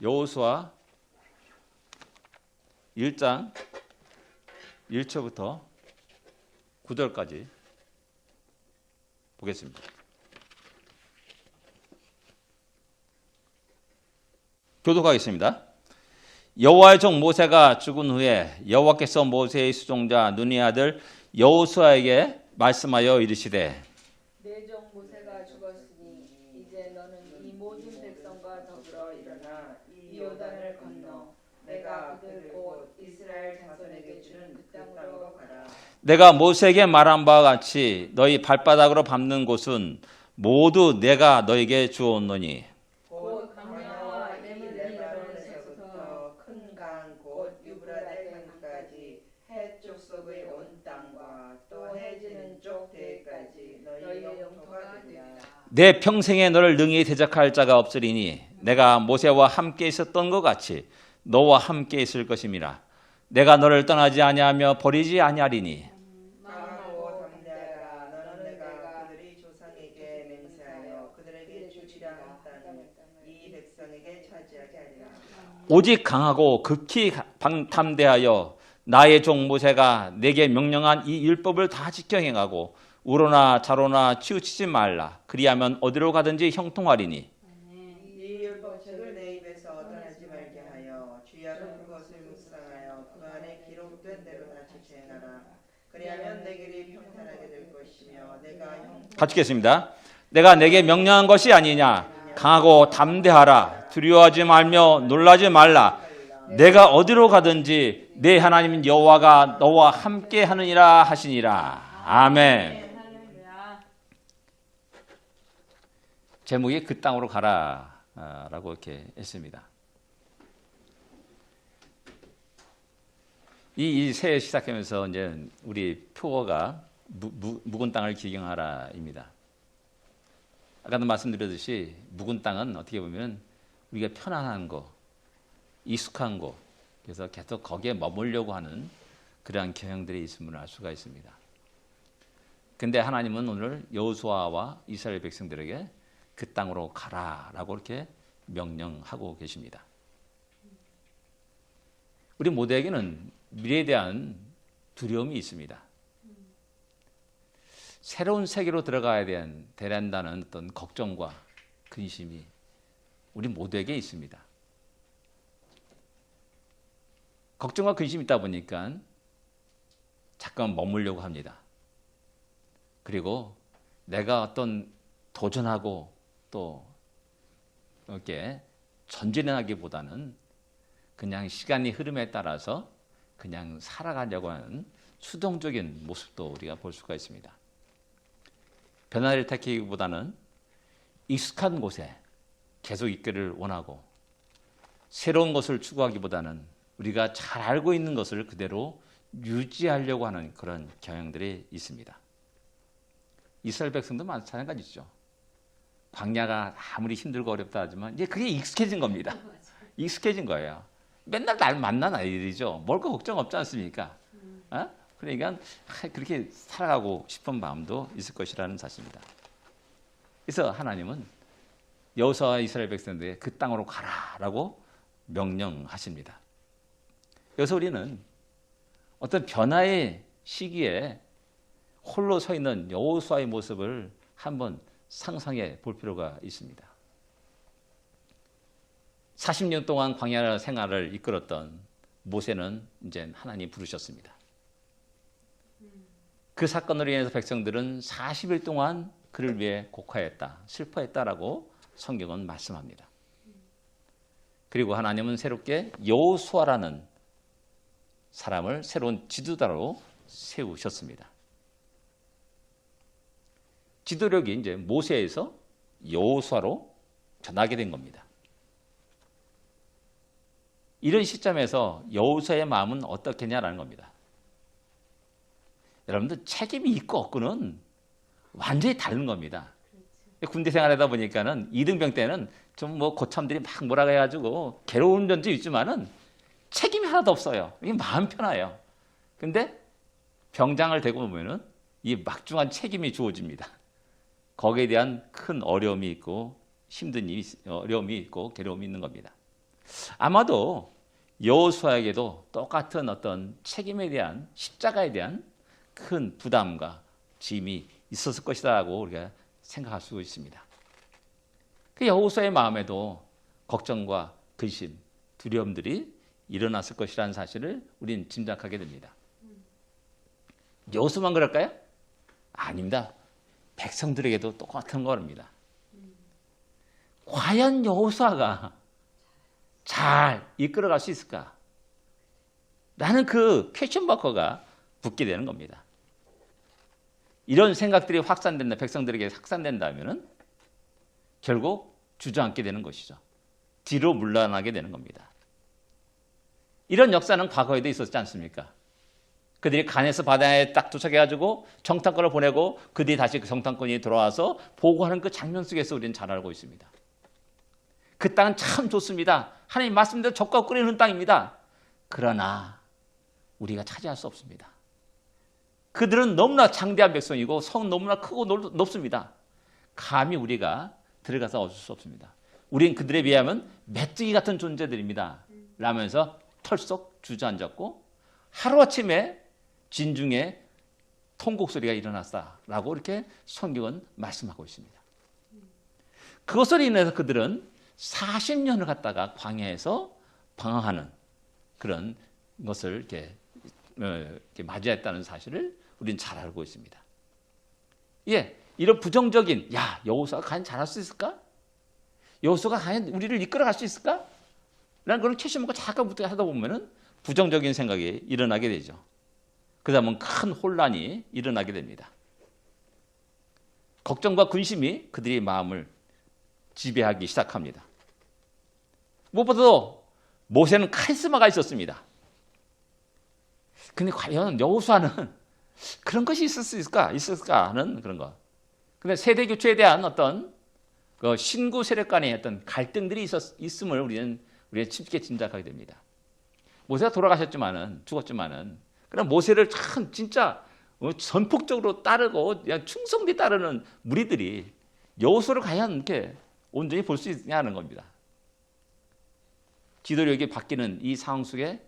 여호수아 1장 1절부터 9절까지 보겠습니다. 교독하겠습니다. 여호와의 종 모세가 죽은 후에 여호와께서 모세의 수종자 눈의 아들 여호수아에게 말씀하여 이르시되 내 종 모세가 죽었으니 이제 너는 이 모든 백성과 더불어 일어나 이 요단을 건너 내가 그들 곧 이스라엘 자손에게 주는 그 땅으로 가라. 내가 모세에게 말한 바와 같이 너희 발바닥으로 밟는 곳은 모두 내가 너에게 주었노니 곧 광야와 레바논에서부터 큰 강 곧 유브라데 강까지 해쪽 속의 온 땅과 또 해지는 쪽 대까지 너희의 영토가 되리라. 내 평생에 너를 능히 대적할 자가 없으리니 내가 모세와 함께 있었던 것 같이 너와 함께 있을 것임이라. 내가 너를 떠나지 아니하며 버리지 아니하리니 강하고 담대하라. 너는 내가 그들이 조상에게 맹세하여 그들에게 주리라 한 땅을 이 백성에게 차지하게 하리라. 오직 강하고 극히 담대하여 나의 종 모세가 내게 명령한 이 율법을 다 지켜 행하고 우로나 좌로나 치우치지 말라. 그리하면 어디로 가든지 형통하리니 이 율법책을 내 입에서 떠나지 말게 하여 주의 앞에 그것을 묵상하여 그 안에 기록된 대로 다 지켜 행하라. 그리하면 내 길이 평탄하게 될 것이며 내가 같이 읽겠습니다. 내가 내게 명령한 것이 아니냐. 강하고 담대하라. 두려워하지 말며 놀라지 말라. 내가 어디로 가든지 내 하나님 여호와가 너와 함께 하느니라 하시니라. 아멘. 제목이 그 땅으로 가라 라고 이렇게 했습니다. 이 새해 시작하면서 이제 우리 표어가 묵은 땅을 기경하라입니다. 아까도 말씀드렸듯이 묵은 땅은 어떻게 보면 우리가 편안한 거, 익숙한 거, 그래서 계속 거기에 머물려고 하는 그러한 경향들이 있음을 알 수가 있습니다. 근데 하나님은 오늘 여호수아와 이스라엘 백성들에게 그 땅으로 가라라고 이렇게 명령하고 계십니다. 우리 모두에게는 미래에 대한 두려움이 있습니다. 새로운 세계로 들어가야 된다는 어떤 걱정과 근심이 우리 모두에게 있습니다. 걱정과 근심이 있다 보니까 잠깐 머물려고 합니다. 그리고 내가 어떤 도전하고 또 이렇게 전진하기보다는 그냥 시간의 흐름에 따라서 그냥 살아가려고 하는 수동적인 모습도 우리가 볼 수가 있습니다. 변화를 택하기보다는 익숙한 곳에 계속 있기를 원하고 새로운 것을 추구하기보다는 우리가 잘 알고 있는 것을 그대로 유지하려고 하는 그런 경향들이 있습니다. 이스라엘 백성도 마찬가지죠. 광야가 아무리 힘들고 어렵다 하지만 이제 그게 익숙해진 겁니다. 익숙해진 거예요. 맨날 날 만난 아이들이죠. 뭘 거 걱정 없지 않습니까? 그러니까 그렇게 살아가고 싶은 마음도 있을 것이라는 사실입니다. 그래서 하나님은 여호수아와 이스라엘 백성들에게 그 땅으로 가라라고 명령하십니다. 여기서 우리는 어떤 변화의 시기에 홀로 서 있는 여호수아의 모습을 한번 상상해 볼 필요가 있습니다. 40년 동안 광야 생활을 이끌었던 모세는 이제 하나님 부르셨습니다. 그 사건으로 인해서 백성들은 40일 동안 그를 위해 곡하였다, 슬퍼했다라고 성경은 말씀합니다. 그리고 하나님은 새롭게 여호수아라는 사람을 새로운 지도자로 세우셨습니다. 지도력이 이제 모세에서 여호수아로 전하게 된 겁니다. 이런 시점에서 여호수아의 마음은 어떻겠냐라는 겁니다. 여러분들 책임이 있고 없고는 완전히 다른 겁니다. 군대 생활하다 보니까는 이등병 때는 좀 뭐 고참들이 막 뭐라 해가지고 괴로운 점도 있지만은 책임이 하나도 없어요. 이게 마음 편해요. 근데 병장을 되고 보면은 이 막중한 책임이 주어집니다. 거기에 대한 큰 어려움이 있고 힘든 어려움이 있고 괴로움이 있는 겁니다. 아마도 여호수아에게도 똑같은 어떤 책임에 대한 십자가에 대한 큰 부담과 짐이 있었을 것이라고 우리가 생각할 수 있습니다. 그 여호수아의 마음에도 걱정과 근심, 두려움들이 일어났을 것이라는 사실을 우리는 짐작하게 됩니다. 여호수아만 그럴까요? 아닙니다. 백성들에게도 똑같은 겁니다. 과연 여호수아가 잘 이끌어갈 수 있을까? 라는 그 퀘스천 마커가 붙게 되는 겁니다. 이런 생각들이 확산된다, 백성들에게 확산된다면은 결국 주저앉게 되는 것이죠. 뒤로 물러나게 되는 겁니다. 이런 역사는 과거에도 있었지 않습니까? 그들이 간에서 바다에 딱 도착해가지고 정탐꾼을 보내고 그들이 다시 그 정탐꾼이 돌아와서 보고하는 그 장면 속에서 우리는 잘 알고 있습니다. 그 땅은 참 좋습니다. 하나님 말씀대로 젖과 꿀이 흐르는 땅입니다. 그러나 우리가 차지할 수 없습니다. 그들은 너무나 장대한 백성이고 성은 너무나 크고 높습니다. 감히 우리가 들어가서 얻을 수 없습니다. 우린 그들에 비하면 메뚜기 같은 존재들입니다. 라면서 털썩 주저앉았고 하루아침에 진중에 통곡소리가 일어났다라고 이렇게 성경은 말씀하고 있습니다. 그것으로 인해서 그들은 40년을 갖다가 광야에서 방황하는 그런 것을 이렇게 맞이했다는 사실을 우리는 잘 알고 있습니다. 예, 이런 부정적인 여호수아가 과연 잘할 수 있을까? 여호수아가 과연 우리를 이끌어갈 수 있을까? 라는 그런 캐시문과 잠깐부터 하다 보면은 부정적인 생각이 일어나게 되죠. 그 다음은 큰 혼란이 일어나게 됩니다. 걱정과 근심이 그들의 마음을 지배하기 시작합니다. 무엇보다도 모세는 카리스마가 있었습니다. 근데 과연 여호수아는 그런 것이 있을 수 있을까 하는 그런 것. 근데 세대 교체에 대한 어떤 그 신구 세력 간의 어떤 갈등들이 있음을 우리는 쉽게 짐작하게 됩니다. 모세가 죽었지만은 그럼 모세를 참 진짜 전폭적으로 따르고 충성되게 따르는 무리들이 여호수아를 과연 이렇게 온전히 볼 수 있냐는 겁니다. 지도력이 바뀌는 이 상황 속에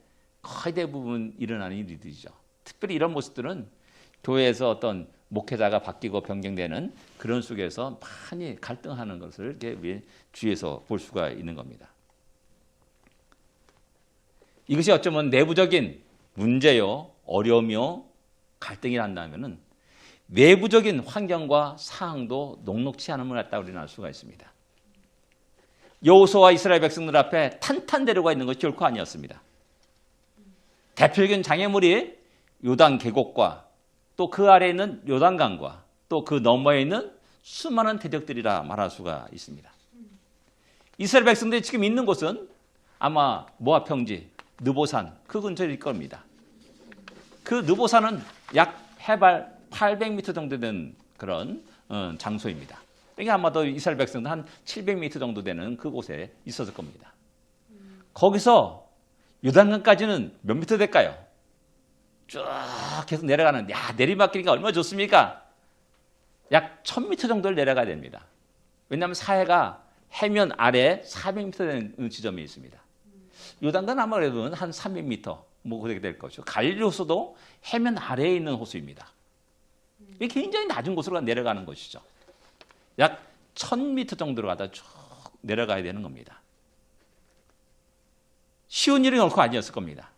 거의 대부분 일어나는 일들이죠. 특별히 이런 모습들은 교회에서 어떤 목회자가 바뀌고 변경되는 그런 속에서 많이 갈등하는 것을 우리 주위에서 볼 수가 있는 겁니다. 이것이 어쩌면 내부적인 문제요, 어려움이요, 갈등이 난다면은 외부적인 환경과 상황도 녹록치 않음을 갖다 우리는 알 수가 있습니다. 여호수아와 이스라엘 백성들 앞에 탄탄대로가 있는 것이 결코 아니었습니다. 대표적인 장애물이 요단 계곡과 또 그 아래에 있는 요단강과 또 그 너머에 있는 수많은 대적들이라 말할 수가 있습니다. 이스라엘 백성들이 지금 있는 곳은 아마 모압 평지, 느보산 그 근처일 겁니다. 그 느보산은 약 해발 800m 정도 되는 그런 장소입니다. 이게 아마도 이스라엘 백성들 한 700m 정도 되는 그곳에 있었을 겁니다. 거기서 요단강까지는 몇 미터 될까요? 쭉 계속 내려가는, 내리막길이니까 얼마나 좋습니까? 약 1000m 정도를 내려가야 됩니다. 왜냐하면 사해가 해면 아래 400m 되는 지점이 있습니다. 요단강 아무래도 한 300m 그렇게 될 것이고 갈릴리 호수도 해면 아래에 있는 호수입니다. 이게 굉장히 낮은 곳으로 내려가는 것이죠. 약 1000m 정도로 가다 쭉 내려가야 되는 겁니다. 쉬운 일은 결코 아니었을 겁니다.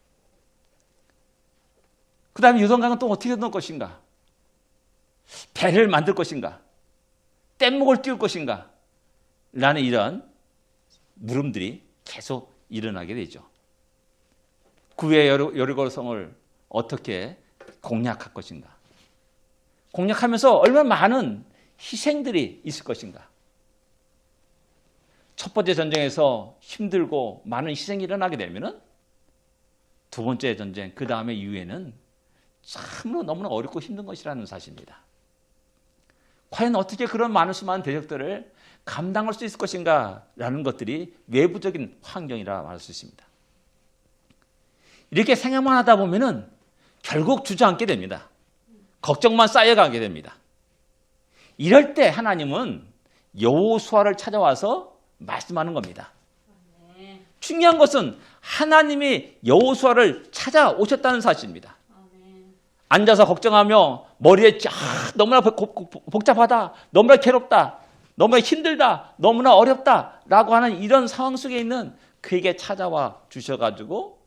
그 다음에 요단강은 또 어떻게 넣을 것인가? 배를 만들 것인가? 뗏목을 띄울 것인가? 라는 이런 물음들이 계속 일어나게 되죠. 구의 여리고성을 어떻게 공략할 것인가? 공략하면서 얼마나 많은 희생들이 있을 것인가? 첫 번째 전쟁에서 힘들고 많은 희생이 일어나게 되면은 두 번째 전쟁, 그 다음에 이후에는 참으로 너무나 어렵고 힘든 것이라는 사실입니다. 과연 어떻게 그런 많은 수많은 대적들을 감당할 수 있을 것인가? 라는 것들이 외부적인 환경이라 말할 수 있습니다. 이렇게 생각만 하다 보면은 결국 주저앉게 됩니다. 걱정만 쌓여가게 됩니다. 이럴 때 하나님은 여호수아를 찾아와서 말씀하는 겁니다. 중요한 것은 하나님이 여호수아를 찾아오셨다는 사실입니다. 앉아서 걱정하며 머리에 너무나 복잡하다, 너무나 괴롭다, 너무나 힘들다, 너무나 어렵다 라고 하는 이런 상황 속에 있는 그에게 찾아와 주셔가지고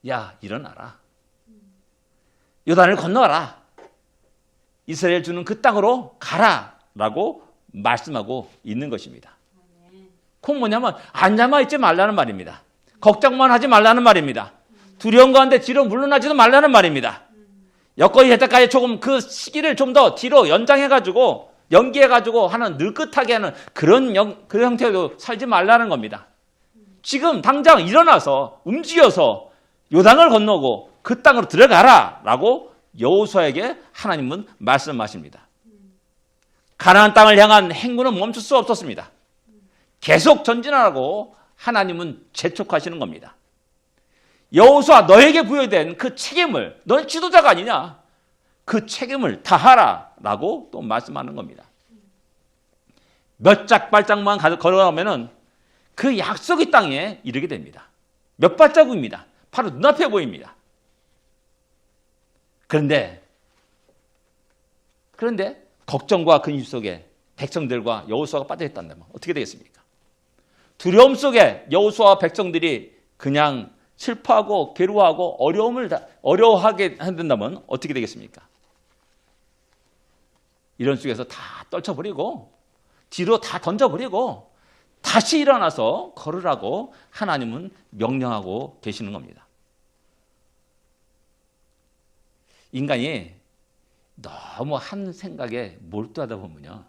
야, 일어나라. 요단을 건너라. 이스라엘 주는 그 땅으로 가라 라고 말씀하고 있는 것입니다. 그건 뭐냐면 앉아만 있지 말라는 말입니다. 걱정만 하지 말라는 말입니다. 두려운 가운데 뒤로 물러나지도 말라는 말입니다. 여건이 될 때까지 조금 그 시기를 좀 더 뒤로 연장해가지고 연기해가지고 하는 느긋하게 하는 그런 형태로 살지 말라는 겁니다. 지금 당장 일어나서 움직여서 요단을 건너고 그 땅으로 들어가라 라고 여호수아에게 하나님은 말씀하십니다. 가나안 땅을 향한 행군은 멈출 수 없었습니다. 계속 전진하라고 하나님은 재촉하시는 겁니다. 여호수아, 너에게 부여된 그 책임을, 너는 지도자가 아니냐, 그 책임을 다하라 라고 또 말씀하는 겁니다. 몇 발짝만 걸어가면 그 약속의 땅에 이르게 됩니다. 몇 발자국입니다. 바로 눈앞에 보입니다. 그런데 걱정과 근심 속에 백성들과 여호수아가 빠져 있단다면 어떻게 되겠습니까? 두려움 속에 여호수아와 백성들이 그냥 슬퍼하고 괴로워하고 어려워하게 한다면 어떻게 되겠습니까? 이런 속에서 다 떨쳐버리고 뒤로 다 던져버리고 다시 일어나서 걸으라고 하나님은 명령하고 계시는 겁니다. 인간이 너무 한 생각에 몰두하다 보면요,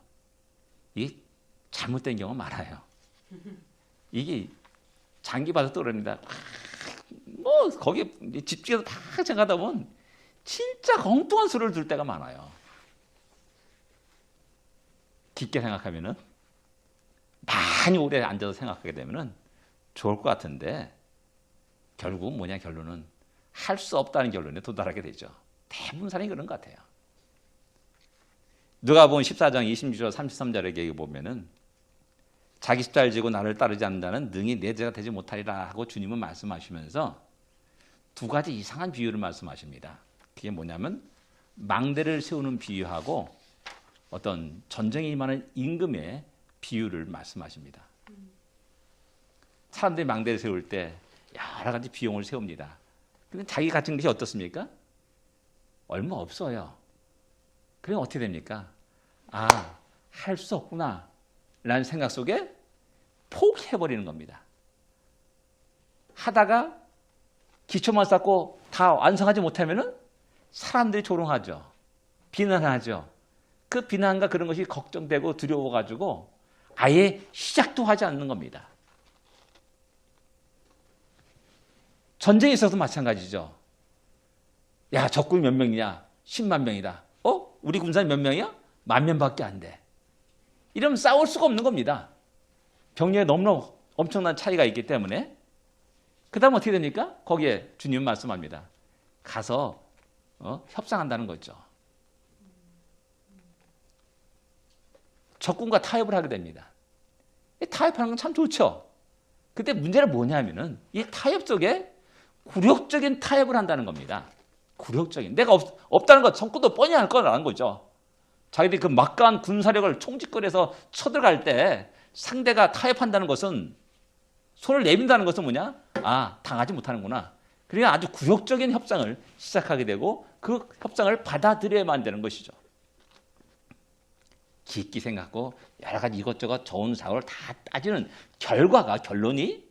이게 잘못된 경우가 많아요. 이게 장기 봐서 떠오릅니다. 뭐 거기에 집중해서 다 생각하다 보면 진짜 엉뚱한 수를 둘 때가 많아요. 깊게 생각하면은, 많이 오래 앉아서 생각하게 되면은 좋을 것 같은데 결국 뭐냐, 결론은 할 수 없다는 결론에 도달하게 되죠. 대부분 사람이 그런 것 같아요. 누가복음 14장 26절 33절에 보면은 자기 십자가를 지고 나를 따르지 않는 자는 능히 내 제자 되지 못하리라 하고 주님은 말씀하시면서 두 가지 이상한 비유를 말씀하십니다. 그게 뭐냐면 망대를 세우는 비유하고 어떤 전쟁에 임하는 임금의 비유를 말씀하십니다. 사람들이 망대를 세울 때 여러 가지 비용을 세웁니다. 근데 자기 가진 것이 어떻습니까? 얼마 없어요. 그럼 어떻게 됩니까? 아, 할 수 없구나 라는 생각 속에 포기해버리는 겁니다. 하다가 기초만 쌓고 다 완성하지 못하면은 사람들이 조롱하죠. 비난하죠. 그 비난과 그런 것이 걱정되고 두려워가지고 아예 시작도 하지 않는 겁니다. 전쟁에 있어서 마찬가지죠. 야, 적군이 몇 명이냐? 10만 명이다. 우리 군사는 몇 명이야? 10,000명밖에 안 돼. 이러면 싸울 수가 없는 겁니다. 병력에 너무나 엄청난 차이가 있기 때문에. 그 다음 어떻게 됩니까? 거기에 주님 말씀합니다. 가서 협상한다는 거죠. 적군과 타협을 하게 됩니다. 타협하는 건 참 좋죠. 근데 문제는 뭐냐면은 이 타협 속에 굴욕적인 타협을 한다는 겁니다. 굴욕적인. 내가 없다는 것, 적군도 뻔히 알 거라는 거죠. 자기들이 그 막강한 군사력을 총짓거려서 쳐들어갈 때 상대가 타협한다는 것은, 손을 내민다는 것은 뭐냐? 아, 당하지 못하는구나. 그러니까 아주 굴욕적인 협상을 시작하게 되고 그 협상을 받아들여야만 되는 것이죠. 깊게 생각하고 여러 가지 이것저것 좋은 사고를 다 따지는 결론이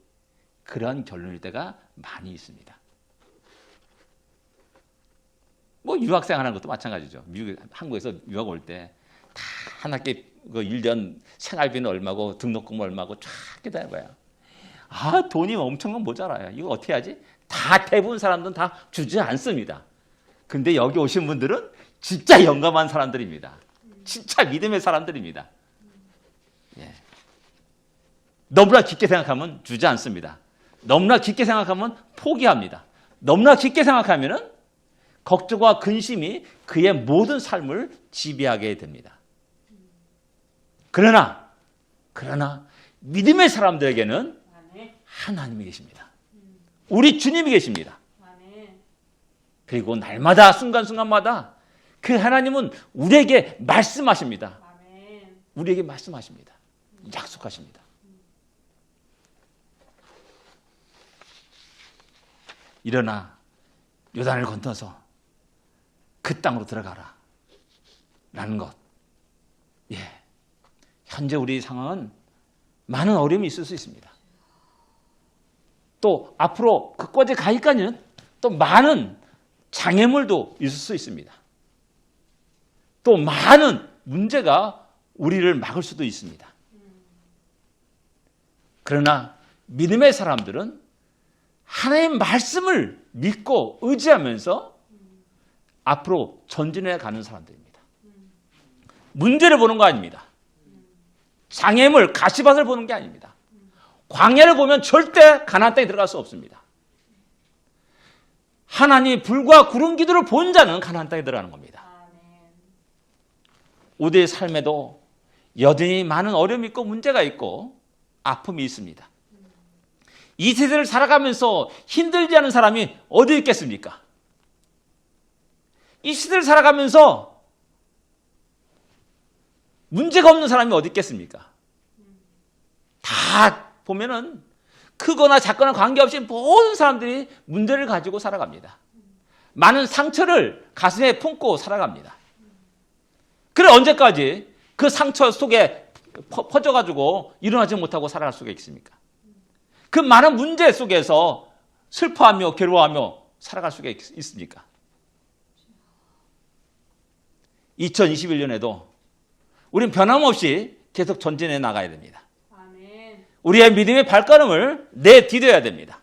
그런 결론일 때가 많이 있습니다. 뭐 유학생 하는 것도 마찬가지죠. 한국에서 유학 올 때 다 한 학기 그 1년 생활비는 얼마고 등록금 얼마고 쫙 기다려봐요. 아, 돈이 엄청나게 모자라요. 이거 어떻게 하지? 다 대부분 사람들은 다 주지 않습니다. 근데 여기 오신 분들은 진짜 영감한 사람들입니다. 진짜 믿음의 사람들입니다. 예. 너무나 깊게 생각하면 주지 않습니다. 너무나 깊게 생각하면 포기합니다. 너무나 깊게 생각하면은 걱정과 근심이 그의 모든 삶을 지배하게 됩니다. 그러나 믿음의 사람들에게는 하나님이 계십니다. 우리 주님이 계십니다. 아멘. 그리고 날마다 순간순간마다 그 하나님은 우리에게 말씀하십니다. 아멘. 우리에게 말씀하십니다. 약속하십니다. 일어나 요단을 건너서 그 땅으로 들어가라 라는 것. 예, 현재 우리 상황은 많은 어려움이 있을 수 있습니다. 또 앞으로 그까지 가기까지는 또 많은 장애물도 있을 수 있습니다. 또 많은 문제가 우리를 막을 수도 있습니다. 그러나 믿음의 사람들은 하나님의 말씀을 믿고 의지하면서 앞으로 전진해 가는 사람들입니다. 문제를 보는 거 아닙니다. 장애물, 가시밭을 보는 게 아닙니다. 광야를 보면 절대 가나안 땅에 들어갈 수 없습니다. 하나님이 불과 구름 기둥을 본 자는 가나안 땅에 들어가는 겁니다. 우리의 삶에도 여전히 많은 어려움이 있고 문제가 있고 아픔이 있습니다. 이 세대를 살아가면서 힘들지 않은 사람이 어디 있겠습니까? 이 시대를 살아가면서 문제가 없는 사람이 어디 있겠습니까? 다 보면은 크거나 작거나 관계없이 모든 사람들이 문제를 가지고 살아갑니다. 많은 상처를 가슴에 품고 살아갑니다. 그래 언제까지 그 상처 속에 퍼져가지고 일어나지 못하고 살아갈 수가 있습니까? 그 많은 문제 속에서 슬퍼하며 괴로워하며 살아갈 수가 있습니까? 2021년에도 우리는 변함없이 계속 전진해 나가야 됩니다. 아멘. 우리의 믿음의 발걸음을 내디뎌야 됩니다.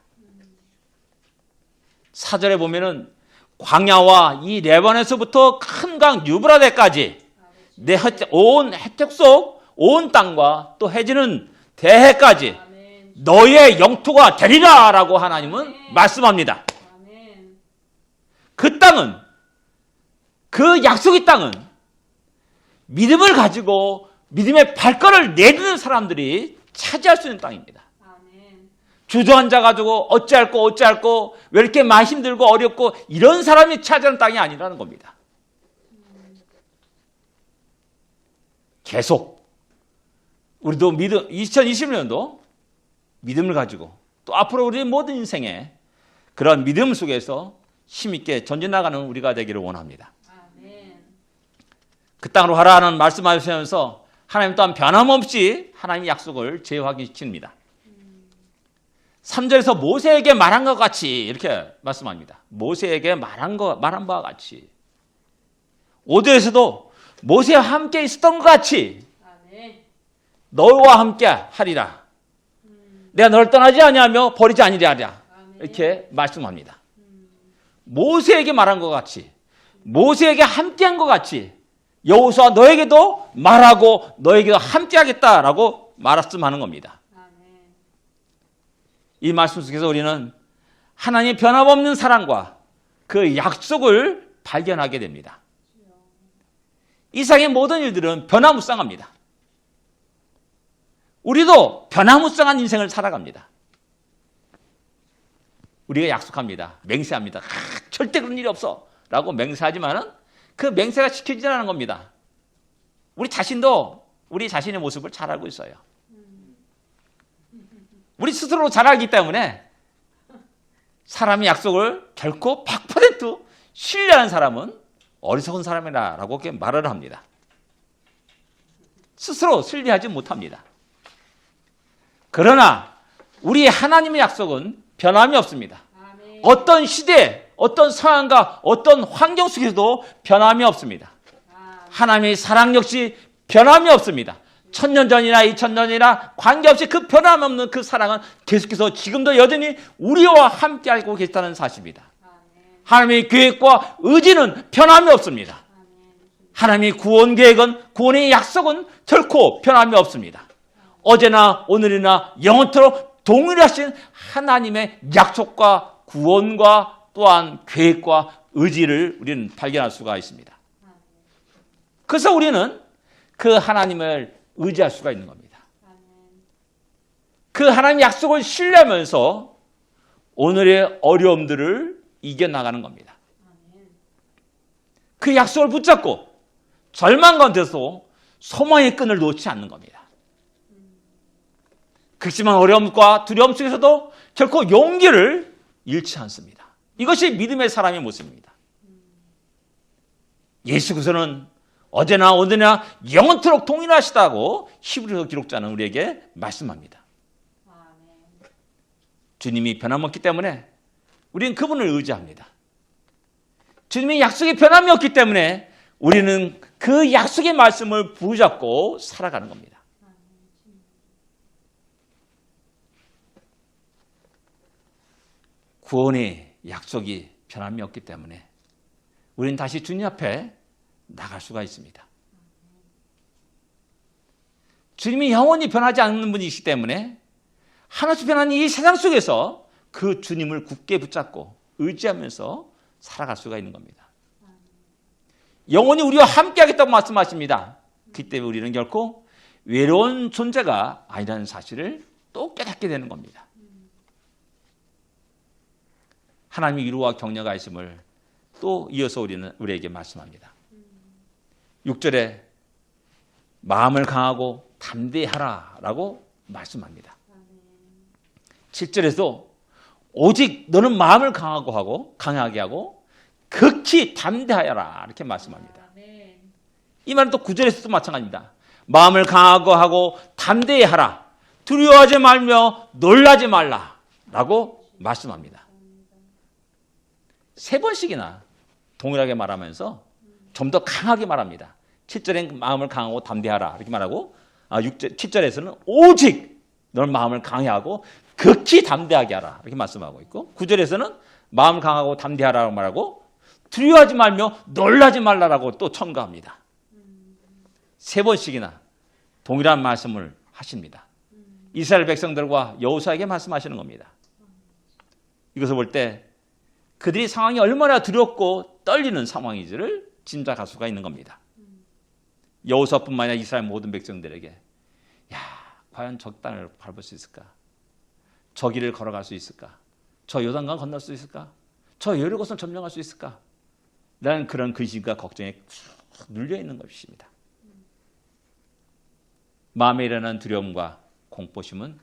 4절에 보면은 광야와 이 레바논에서부터 큰 강 유브라데까지 내 온 혜택 속 온 땅과 또 해지는 대해까지 아멘. 너의 영토가 되리라 라고 하나님은 말씀합니다. 아멘. 그 땅은, 그 약속의 땅은 믿음을 가지고 믿음의 발걸음을 내딛는 사람들이 차지할 수 있는 땅입니다. 아멘. 주저앉아 가지고 어찌할꼬 왜 이렇게 많이 힘들고 어렵고 이런 사람이 차지하는 땅이 아니라는 겁니다. 계속 우리도 2020년도 믿음을 가지고 또 앞으로 우리의 모든 인생에 그런 믿음 속에서 힘있게 전진 나가는 우리가 되기를 원합니다. 아멘. 그 땅으로 가라는 말씀하시면서 하나님 또한 변함없이 하나님의 약속을 재확인시킵니다. 3절에서 모세에게 말한 것 같이 이렇게 말씀합니다. 모세에게 말한 바와 같이. 5절에서도 모세와 함께 있었던 것 같이 아멘. 너와 함께 하리라. 내가 너를 떠나지 아니하며 버리지 아니하리라. 이렇게 말씀합니다. 모세에게 말한 것 같이, 모세에게 함께한 것 같이 여호수아 너에게도 말하고 너에게도 함께하겠다라고 말씀하는 겁니다. 아멘. 이 말씀 속에서 우리는 하나님의 변함없는 사랑과 그 약속을 발견하게 됩니다. 이 세상의 모든 일들은 변화무쌍합니다. 우리도 변화무쌍한 인생을 살아갑니다. 우리가 약속합니다. 맹세합니다. 절대 그런 일이 없어 라고 맹세하지만은 그 맹세가 지켜지지 않는 겁니다. 우리 자신도 우리 자신의 모습을 잘 알고 있어요. 우리 스스로 잘 알기 때문에 사람의 약속을 결코 100% 신뢰하는 사람은 어리석은 사람이라고 이렇게 말을 합니다. 스스로 신뢰하지 못합니다. 그러나 우리 하나님의 약속은 변함이 없습니다. 아멘. 어떤 시대, 어떤 상황과 어떤 환경 속에서도 변함이 없습니다. 하나님의 사랑 역시 변함이 없습니다. 1000년 전이나 2000년이나 관계없이 그 변함없는 그 사랑은 계속해서 지금도 여전히 우리와 함께하고 계시다는 사실입니다. 하나님의 계획과 의지는 변함이 없습니다. 하나님의 구원 계획은, 구원의 약속은 결코 변함이 없습니다. 어제나 오늘이나 영원토록 동일하신 하나님의 약속과 구원과 또한 계획과 의지를 우리는 발견할 수가 있습니다. 그래서 우리는 그 하나님을 의지할 수가 있는 겁니다. 그 하나님의 약속을 신뢰하면서 오늘의 어려움들을 이겨나가는 겁니다. 아멘. 그 약속을 붙잡고 절망 가운데서 소망의 끈을 놓지 않는 겁니다. 그렇지만 어려움과 두려움 속에서도 결코 용기를 잃지 않습니다. 이것이 믿음의 사람의 모습입니다. 예수께서는 어제나 오늘이나 영원토록 동일하시다고 히브리서 기록자는 우리에게 말씀합니다. 아멘. 주님이 변함없기 때문에 우리는 그분을 의지합니다. 주님의 약속에 변함이 없기 때문에 우리는 그 약속의 말씀을 붙잡고 살아가는 겁니다. 구원의 약속이 변함이 없기 때문에 우리는 다시 주님 앞에 나갈 수가 있습니다. 주님이 영원히 변하지 않는 분이시기 때문에 한없이 변하는 이 세상 속에서 그 주님을 굳게 붙잡고 의지하면서 살아갈 수가 있는 겁니다. 영원히 우리와 함께하겠다고 말씀하십니다. 그 때문에 우리는 결코 외로운 존재가 아니라는 사실을 또 깨닫게 되는 겁니다. 하나님의 위로와 격려가 있음을 또 이어서 우리에게 말씀합니다. 6절에 마음을 강하고 담대하라 라고 말씀합니다. 7절에서 오직 너는 마음을 강하게 하고 극히 담대하여라 이렇게 말씀합니다. 아멘. 이 말은 또 9절에서도 마찬가지입니다. 마음을 강하고 하고 담대하라. 두려워하지 말며 놀라지 말라 라고 말씀합니다. 3번씩이나 동일하게 말하면서 좀 더 강하게 말합니다. 7절엔 마음을 강하고 담대하라 이렇게 말하고 7절에서는 오직 너는 마음을 강하고 극히 담대하게 하라 이렇게 말씀하고 있고 9절에서는 마음을 강하고 담대하라고 말하고 두려워하지 말며 놀라지 말라라고 또 첨가합니다. 3번씩이나 동일한 말씀을 하십니다. 이스라엘 백성들과 여호수아에게 말씀하시는 겁니다. 이것을 볼 때 그들이 상황이 얼마나 두렵고 떨리는 상황인지를 짐작할 수가 있는 겁니다. 여호수아뿐만 아니라 이스라엘 모든 백성들에게 과연 저 땅을 밟을 수 있을까? 저 길을 걸어갈 수 있을까? 저 요단강 건널 수 있을까? 저 여리고성을 점령할 수 있을까? 라는 그런 근심과 걱정에 눌려 있는 것입니다. 마음에 일어난 두려움과 공포심은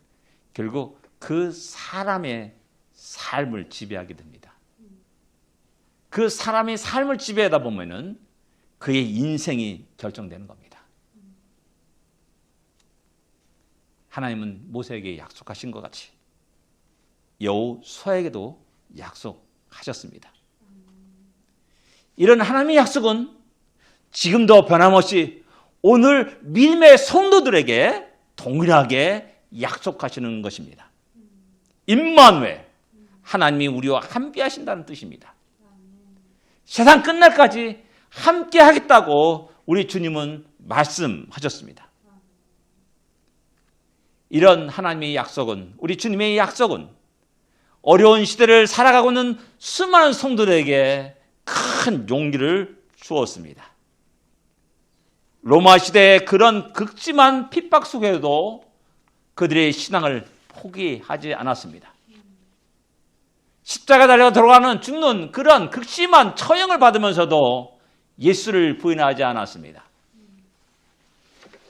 결국 그 사람의 삶을 지배하게 됩니다. 그 사람의 삶을 지배하다 보면은 그의 인생이 결정되는 겁니다. 하나님은 모세에게 약속하신 것 같이 여호수아에게도 약속하셨습니다. 이런 하나님의 약속은 지금도 변함없이 오늘 믿음의 성도들에게 동일하게 약속하시는 것입니다. 임마누엘, 하나님이 우리와 함께 하신다는 뜻입니다. 세상 끝날까지 함께 하겠다고 우리 주님은 말씀하셨습니다. 이런 하나님의 약속은, 우리 주님의 약속은 어려운 시대를 살아가고 있는 수많은 성도들에게 큰 용기를 주었습니다. 로마 시대의 그런 극심한 핍박 속에도 그들의 신앙을 포기하지 않았습니다. 십자가 달려 들어가는 죽는 그런 극심한 처형을 받으면서도 예수를 부인하지 않았습니다.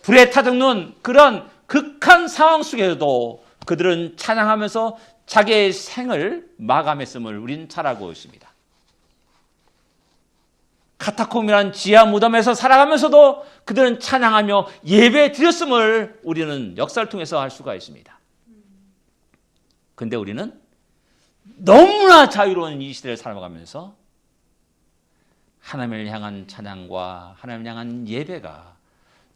불에 타 죽는 그런 극한 상황 속에서도 그들은 찬양하면서 자기의 생을 마감했음을 우리는 잘 알고 있습니다. 카타콤이란 지하 무덤에서 살아가면서도 그들은 찬양하며 예배 드렸음을 우리는 역사를 통해서 알 수가 있습니다. 그런데 우리는 너무나 자유로운 이 시대를 살아가면서 하나님을 향한 찬양과 하나님을 향한 예배가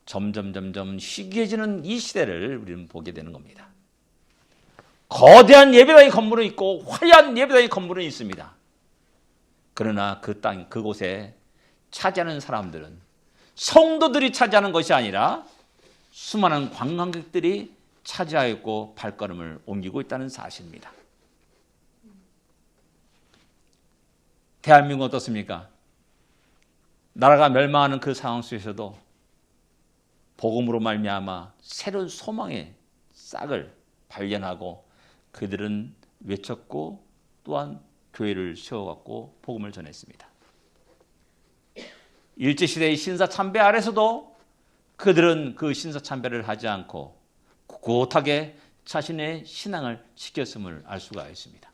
점점 희귀해지는 이 시대를 우리는 보게 되는 겁니다. 거대한 예배당의 건물은 있고 화려한 예배당의 건물은 있습니다. 그러나 그 땅, 그곳에 차지하는 사람들은 성도들이 차지하는 것이 아니라 수많은 관광객들이 차지하였고 발걸음을 옮기고 있다는 사실입니다. 대한민국은 어떻습니까? 나라가 멸망하는 그 상황 속에서도 복음으로 말미암아 새로운 소망의 싹을 발견하고 그들은 외쳤고 또한 교회를 세워갖고 복음을 전했습니다. 일제시대의 신사참배 아래서도 그들은 그 신사참배를 하지 않고 꿋꿋하게 자신의 신앙을 지켰음을 알 수가 있습니다.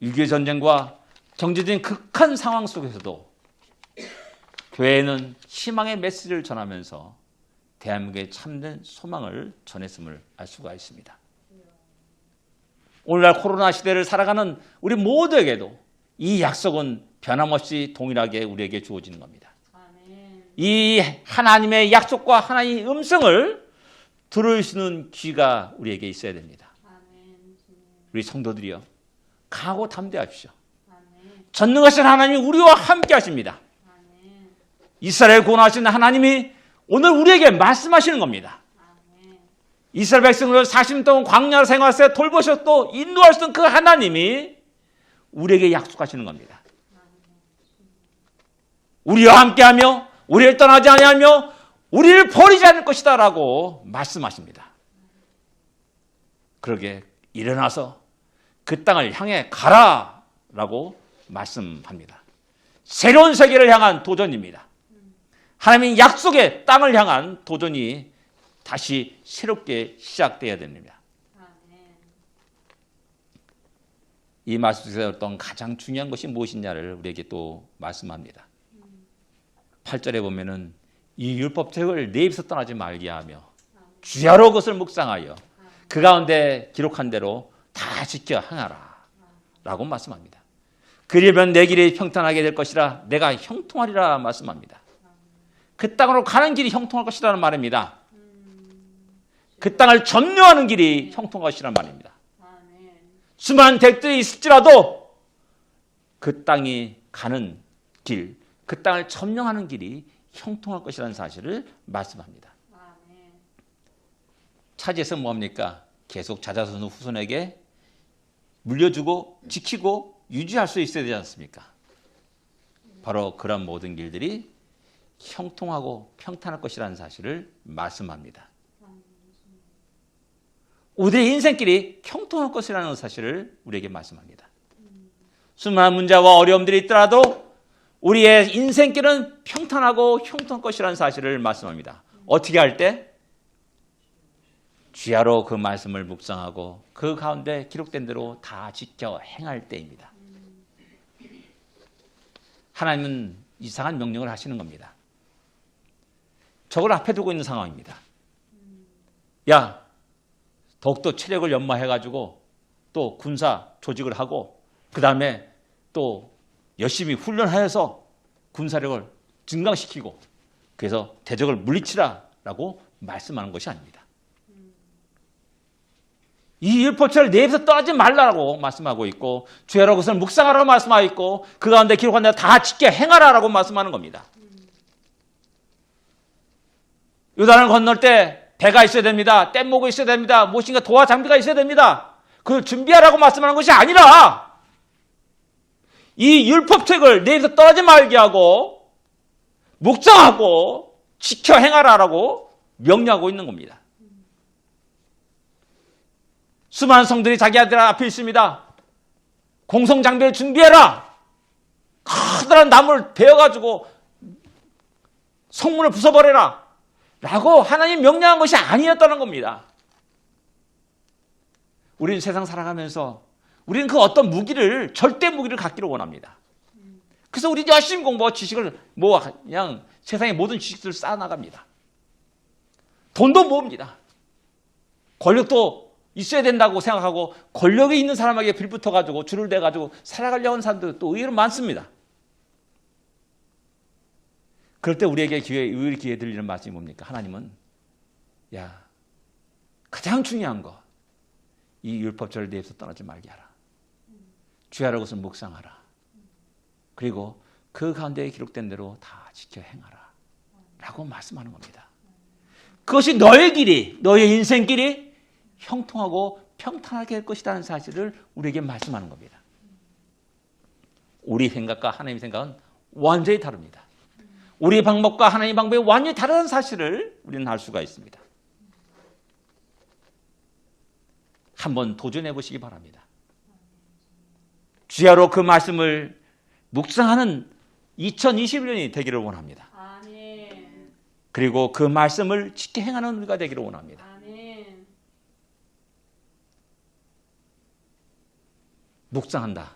6.25 전쟁과 경제적인 극한 상황 속에서도 교회는 희망의 메시지를 전하면서 대한민국의 참된 소망을 전했음을 알 수가 있습니다. 오늘날 코로나 시대를 살아가는 우리 모두에게도 이 약속은 변함없이 동일하게 우리에게 주어지는 겁니다. 이 하나님의 약속과 하나님의 음성을 들을 수 있는 귀가 우리에게 있어야 됩니다. 우리 성도들이요, 강하고 담대하십시오. 전능하신 하나님이 우리와 함께 하십니다. 이스라엘 구원하신 하나님이 오늘 우리에게 말씀하시는 겁니다. 이스라엘 백성을 40년 동안 광야를 생활하셔서 돌보셨고 인도하셨던 그 하나님이 우리에게 약속하시는 겁니다. 우리와 함께하며 우리를 떠나지 아니하며 우리를 버리지 않을 것이다 라고 말씀하십니다. 그러게 일어나서 그 땅을 향해 가라 라고 말씀합니다. 새로운 세계를 향한 도전입니다. 하나님의 약속의 땅을 향한 도전이 다시 새롭게 시작되어야 됩니다. 이 말씀에서 어떤 가장 중요한 것이 무엇이냐를 우리에게 또 말씀합니다. 8절에 보면은 이 율법책을 내 입에서 떠나지 말게 하며 주야로 그것을 묵상하여 그 가운데 기록한 대로 다 지켜 행하라 라고 말씀합니다. 그리면 내 길이 평탄하게 될 것이라 내가 형통하리라 말씀합니다. 그 땅으로 가는 길이 형통할 것이라는 말입니다. 그 땅을 점령하는 길이 형통할 것이라는 말입니다. 수많은 덱들이 있을지라도 그 땅이 가는 길, 그 땅을 점령하는 길이 형통할 것이라는 사실을 말씀합니다. 차지해서 뭐합니까? 계속 자자손 후손에게 물려주고 지키고 유지할 수 있어야 되지 않습니까? 바로 그런 모든 길들이 형통하고 평탄할 것이라는 사실을 말씀합니다. 우리의 인생길이 형통할 것이라는 사실을 우리에게 말씀합니다. 수많은 문제와 어려움들이 있더라도 우리의 인생길은 평탄하고 형통할 것이라는 사실을 말씀합니다. 어떻게 할 때? 주야로 그 말씀을 묵상하고 그 가운데 기록된 대로 다 지켜 행할 때입니다. 하나님은 이상한 명령을 하시는 겁니다. 저걸 앞에 두고 있는 상황입니다. 야, 더욱더 체력을 연마해가지고 또 군사 조직을 하고 그 다음에 또 열심히 훈련하여서 군사력을 증강시키고 그래서 대적을 물리치라라고 말씀하는 것이 아닙니다. 이 율법책을 내 입에서 떠나지 말라라고 말씀하고 있고 주야로 그것을 묵상하라고 말씀하고 있고 그 가운데 기록한 대로 다 지켜 행하라라고 말씀하는 겁니다. 요단을 건널 때 배가 있어야 됩니다. 뗏목이 있어야 됩니다. 무엇인가 도와 장비가 있어야 됩니다. 그걸 준비하라고 말씀하는 것이 아니라 이 율법책을 내 입에서 떠나지 말게 하고 묵상하고 지켜 행하라라고 명령하고 있는 겁니다. 수많은 성들이 자기 아들 앞에 있습니다. 공성장비를 준비해라. 커다란 나무를 베어가지고 성문을 부숴버려라. 라고 하나님 명령한 것이 아니었다는 겁니다. 우리는 세상 살아가면서 우리는 그 어떤 무기를 절대 무기를 갖기를 원합니다. 그래서 우리 열심히 공부하고 지식을 그냥 세상의 모든 지식들을 쌓아나갑니다. 돈도 모읍니다. 권력도 있어야 된다고 생각하고 권력이 있는 사람에게 빌붙어가지고 줄을 대가지고 살아가려고 하는 사람도 또 의외로 많습니다. 그럴 때 우리에게 의외의 기회에 들리는 말씀이 뭡니까? 하나님은 야, 가장 중요한 거 이 율법절을 내 입에서 떠나지 말게 하라. 주야로 것을 묵상하라. 그리고 그 가운데에 기록된 대로 다 지켜 행하라. 라고 말씀하는 겁니다. 그것이 너의 길이, 너의 인생길이 형통하고 평탄하게 할 것이라는 사실을 우리에게 말씀하는 겁니다. 우리 생각과 하나님의 생각은 완전히 다릅니다. 우리의 방법과 하나님의 방법이 완전히 다른 사실을 우리는 알 수가 있습니다. 한번 도전해 보시기 바랍니다. 주야로 그 말씀을 묵상하는 2021년이 되기를 원합니다. 아멘. 그리고 그 말씀을 지켜 행하는 우리가 되기를 원합니다. 아멘. 묵상한다.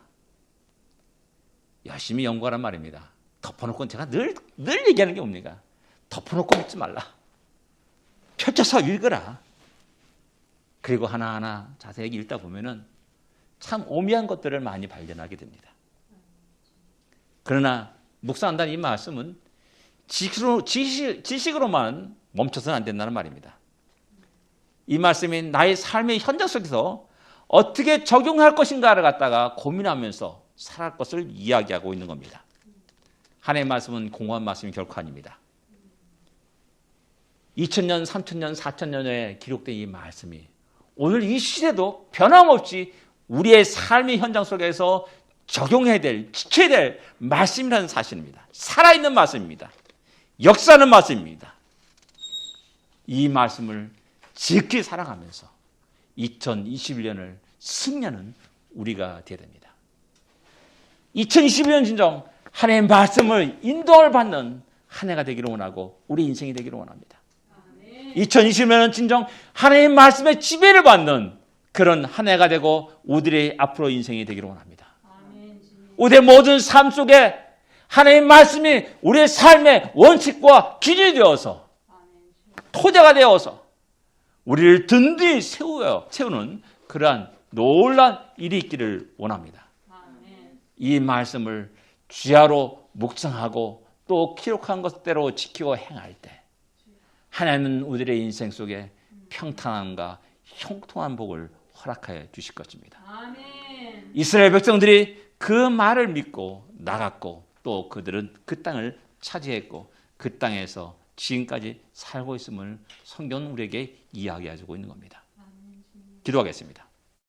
열심히 연구하란 말입니다. 덮어놓고 제가 늘 얘기하는 게 뭡니까? 덮어놓고 믿지 말라. 펼쳐서 읽어라. 그리고 하나하나 자세히 읽다 보면은 참 오묘한 것들을 많이 발견하게 됩니다. 그러나 묵상한다는 이 말씀은 지식으로만 멈춰서는 안 된다는 말입니다. 이 말씀이 나의 삶의 현장 속에서 어떻게 적용할 것인가를 갖다가 고민하면서 살아갈 것을 이야기하고 있는 겁니다. 하나님의 말씀은 공허한 말씀이 결코 아닙니다. 2000년, 3000년, 4000년에 기록된 이 말씀이 오늘 이 시대도 변함없이 우리의 삶의 현장 속에서 적용해야 될, 지켜야 될 말씀이라는 사실입니다. 살아있는 말씀입니다. 역사하는 말씀입니다. 이 말씀을 지극히 사랑하면서 2021년을 승리하는 우리가 되어야 됩니다. 2021년 진정 하나님의 말씀을 인도를 받는 한 해가 되기를 원하고 우리 인생이 되기를 원합니다. 2020년은 진정 하나님의 말씀의 지배를 받는 그런 한 해가 되고 우리의 앞으로 인생이 되기를 원합니다. 우리의 모든 삶 속에 하나님의 말씀이 우리의 삶의 원칙과 기준이 되어서 토대가 되어서 우리를 든든히 세우는 그러한 놀라운 일이 있기를 원합니다. 이 말씀을 주야로 묵상하고 또 기록한 것대로 지키고 행할 때 하나님은 우리의 인생 속에 평탄함과 형통한 복을 허락하여 주실 것입니다. 아멘. 이스라엘 백성들이 그 말을 믿고 나갔고 또 그들은 그 땅을 차지했고 그 땅에서 지금까지 살고 있음을 성경은 우리에게 이야기해주고 있는 겁니다. 기도하겠습니다.